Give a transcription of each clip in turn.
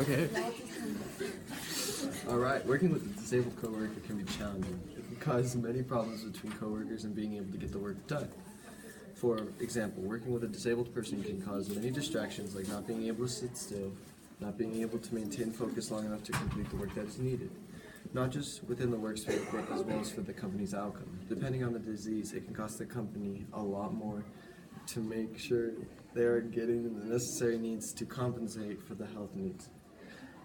Okay. Alright, working with a disabled coworker can be challenging. It can cause many problems between coworkers and being able to get the work done. For example, working with a disabled person can cause many distractions like not being able to sit still, not being able to maintain focus long enough to complete the work that is needed. Not just within the workspace, but as well as for the company's outcome. Depending on the disease, it can cost the company a lot more to make sure they are getting the necessary needs to compensate for the health needs.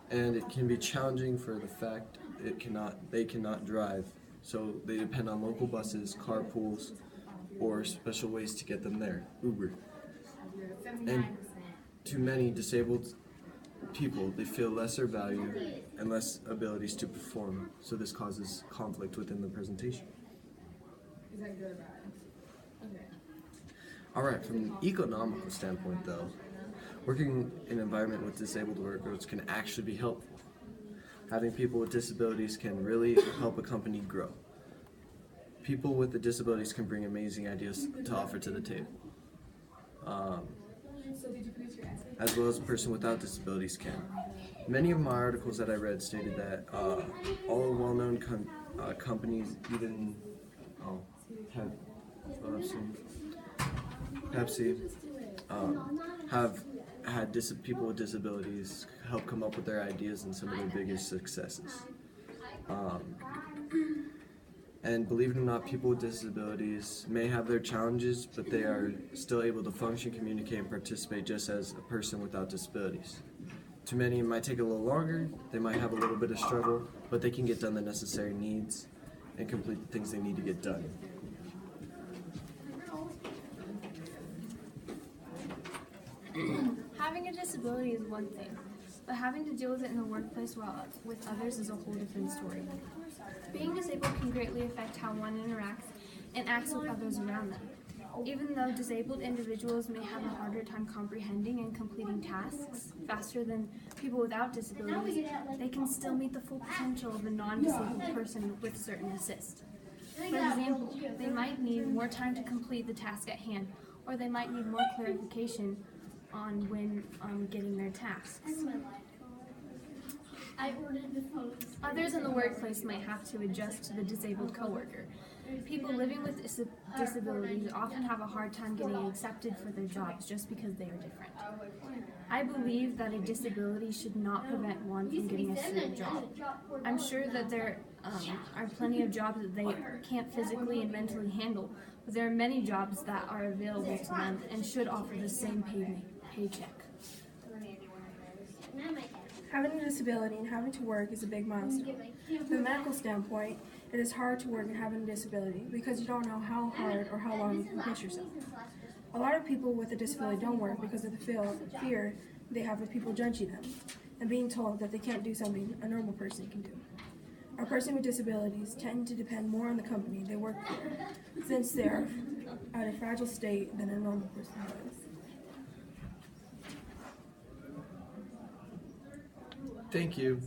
And it can be challenging for the fact they cannot drive, so they depend on local buses, carpools, or special ways to get them there, Uber. And to many disabled people, they feel lesser value and less abilities to perform, so this causes conflict within the presentation. Is that good or bad? Okay. Alright, from an economical standpoint though, working in an environment with disabled workers can actually be helpful. Having people with disabilities can really help a company grow. People with the disabilities can bring amazing ideas to offer to the table. As well as a person without disabilities can. Many of my articles that I read stated that all well-known companies, even Pepsi, have had people with disabilities help come up with their ideas and some of their biggest successes. And believe it or not, people with disabilities may have their challenges, but they are still able to function, communicate, and participate just as a person without disabilities. To many, it might take a little longer, they might have a little bit of struggle, but they can get done the necessary needs and complete the things they need to get done. Having a disability is one thing, but having to deal with it in the workplace with others is a whole different story. Being disabled can greatly affect how one interacts and acts with others around them. Even though disabled individuals may have a harder time comprehending and completing tasks faster than people without disabilities, they can still meet the full potential of a non-disabled person with certain assist. For example, they might need more time to complete the task at hand, or they might need more clarification on when getting their tasks. Others in the workplace might have to adjust to the disabled coworker. People living with disabilities often have a hard time getting accepted for their jobs just because they are different. I believe that a disability should not prevent one from getting a certain job. I'm sure that there are plenty of jobs that they can't physically and mentally handle, but there are many jobs that are available to them and should offer the same paycheck. Having a disability and having to work is a big milestone. From a medical standpoint, it is hard to work and having a disability because you don't know how hard or how long you can push yourself. A lot of people with a disability don't work because of the fear they have of people judging them and being told that they can't do something a normal person can do. A person with disabilities tend to depend more on the company they work for, since they are at a fragile state than a normal person does. Thank you.